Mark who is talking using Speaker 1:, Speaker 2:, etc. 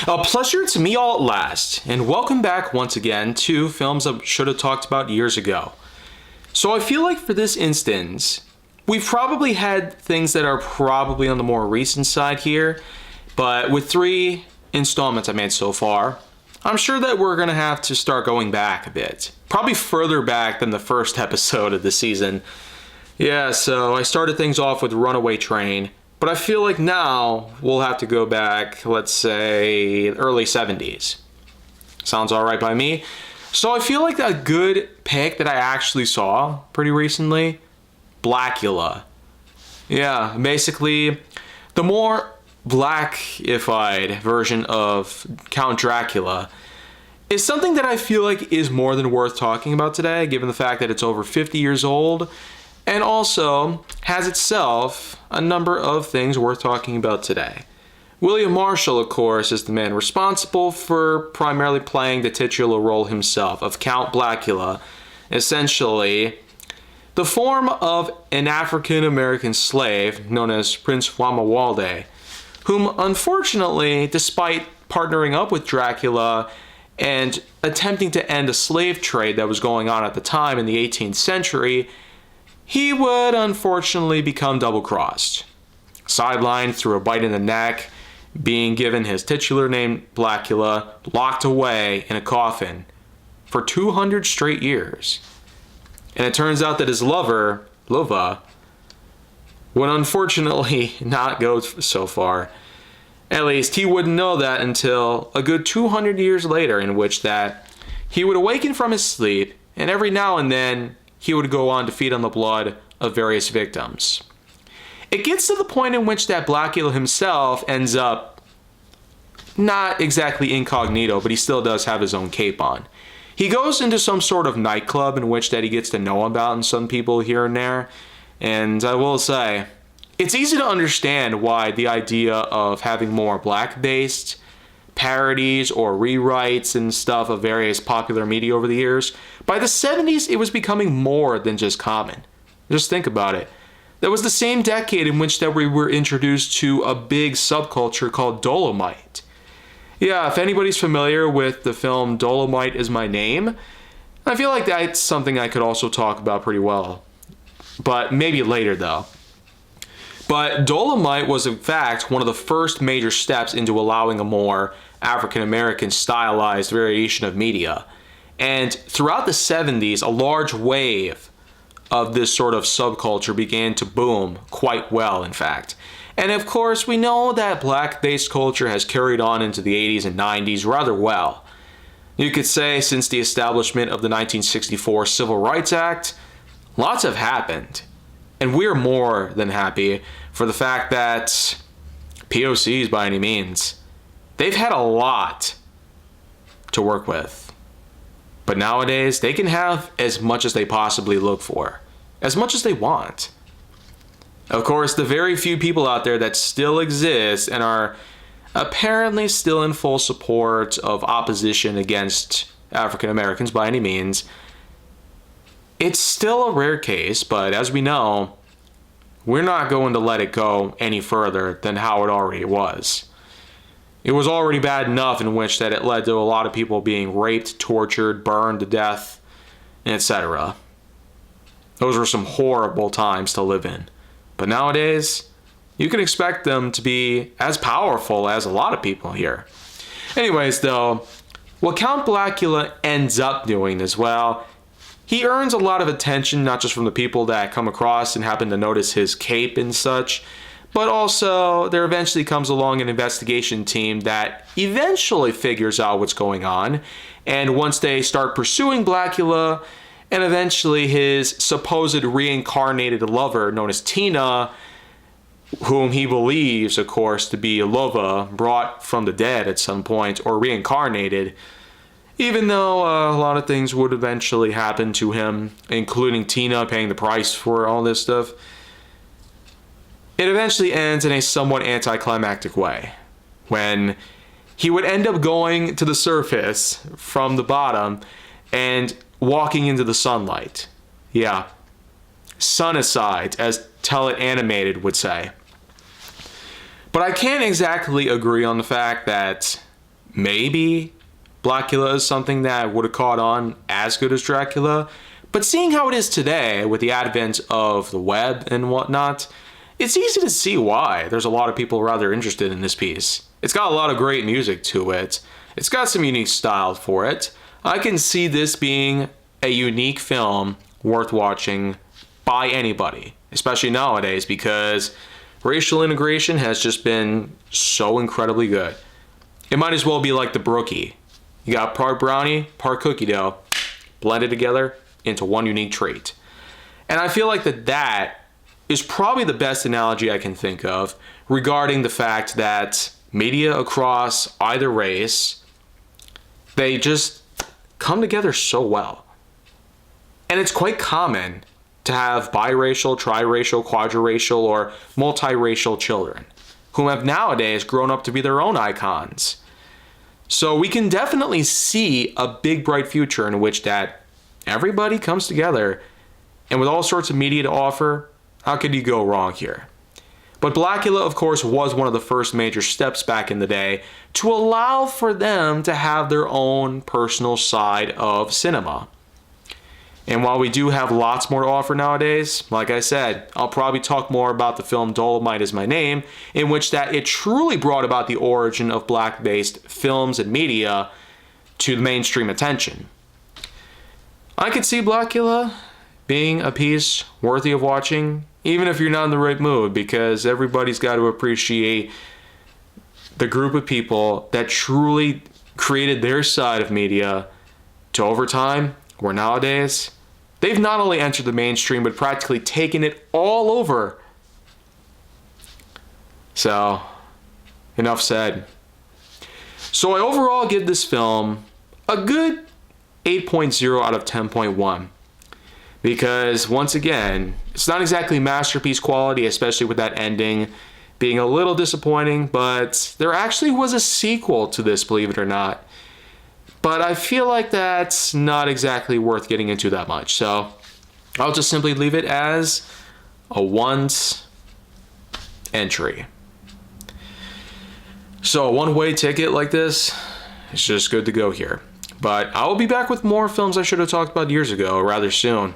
Speaker 1: A pleasure to me all at last, and welcome back once again to films I should have talked about years ago. So I feel like for this instance, we've probably had things that are probably on the more recent side here, but with 3 installments I made so far, I'm sure that we're going to have to start going back a bit. Probably further back than the first episode of the season. Yeah, so I started things off with Runaway Train, but I feel like now we'll have to go back, let's say, early 70s. Sounds alright by me. So I feel like a good pick that I actually saw pretty recently, Blacula. Yeah, basically, the more blackified version of Count Dracula is something that I feel like is more than worth talking about today, given the fact that it's over 50 years old, and also has itself a number of things worth talking about today. William Marshall, of course, is the man responsible for primarily playing the titular role himself of Count Blacula, essentially the form of an African-American slave known as Prince Wamawalde, whom unfortunately, despite partnering up with Dracula and attempting to end a slave trade that was going on at the time in the 18th century, he would unfortunately become double-crossed. Sidelined through a bite in the neck, being given his titular name Blacula, locked away in a coffin for 200 straight years. And it turns out that his lover, Lova, would unfortunately not go so far. At least he wouldn't know that until a good 200 years later, in which that he would awaken from his sleep, and every now and then he would go on to feed on the blood of various victims. It gets to the point in which that Blacula himself ends up not exactly incognito, but he still does have his own cape on. He goes into some sort of nightclub in which that he gets to know about and some people here and there. And I will say, it's easy to understand why the idea of having more black-based parodies or rewrites and stuff of various popular media over the years, by the 70s it was becoming more than just common. Just think about it. That was the same decade in which that we were introduced to a big subculture called Dolomite. Yeah, if anybody's familiar with the film Dolomite Is My Name, I feel like that's something I could also talk about pretty well. But maybe later though. But Dolomite was in fact one of the first major steps into allowing a more African-American stylized variation of media. And throughout the 70s, a large wave of this sort of subculture began to boom quite well, in fact. And of course, we know that black-based culture has carried on into the 80s and 90s rather well. You could say since the establishment of the 1964 Civil Rights Act, lots have happened. And we're more than happy for the fact that POCs, by any means, they've had a lot to work with. But nowadays, they can have as much as they possibly look for, as much as they want. Of course, the very few people out there that still exist and are apparently still in full support of opposition against African Americans by any means, it's still a rare case, but as we know, we're not going to let it go any further than how it already was. It was already bad enough in which that it led to a lot of people being raped, tortured, burned to death, etc. Those were some horrible times to live in. But nowadays, you can expect them to be as powerful as a lot of people here. Anyways, though, what Count Blacula ends up doing as well, he earns a lot of attention, not just from the people that come across and happen to notice his cape and such, but also there eventually comes along an investigation team that eventually figures out what's going on. And once they start pursuing Blacula, and eventually his supposed reincarnated lover, known as Tina, whom he believes, of course, to be Lova, brought from the dead at some point, or reincarnated, even though a lot of things would eventually happen to him, including Tina paying the price for all this stuff. It eventually ends in a somewhat anticlimactic way, when he would end up going to the surface from the bottom and walking into the sunlight. Yeah. Sunicides, as Tell It Animated would say. But I can't exactly agree on the fact that maybe Blacula is something that would have caught on as good as Dracula. But seeing how it is today with the advent of the web and whatnot, it's easy to see why there's a lot of people rather interested in this piece. It's got a lot of great music to it. It's got some unique style for it. I can see this being a unique film worth watching by anybody, especially nowadays, because racial integration has just been so incredibly good. It might as well be like the brookie. You got part brownie, part cookie dough, blended together into one unique trait. And I feel like that is probably the best analogy I can think of regarding the fact that media across either race, they just come together so well. And it's quite common to have biracial, triracial, quadriracial, or multiracial children who have nowadays grown up to be their own icons. So we can definitely see a big bright future in which that everybody comes together, and with all sorts of media to offer, how could you go wrong here? But Blacula, of course, was one of the first major steps back in the day to allow for them to have their own personal side of cinema. And while we do have lots more to offer nowadays, like I said, I'll probably talk more about the film Dolomite Is My Name, in which that it truly brought about the origin of black-based films and media to mainstream attention. I could see Blacula being a piece worthy of watching, even if you're not in the right mood, because everybody's got to appreciate the group of people that truly created their side of media to, over time, where nowadays they've not only entered the mainstream, but practically taken it all over. So, enough said. So I overall give this film a good 8.0 out of 10.1. Because, once again, it's not exactly masterpiece quality, especially with that ending being a little disappointing, but there actually was a sequel to this, believe it or not. But I feel like that's not exactly worth getting into that much. So I'll just simply leave it as a once entry. So a one-way ticket like this is just good to go here. But I will be back with more films I should have talked about years ago rather soon.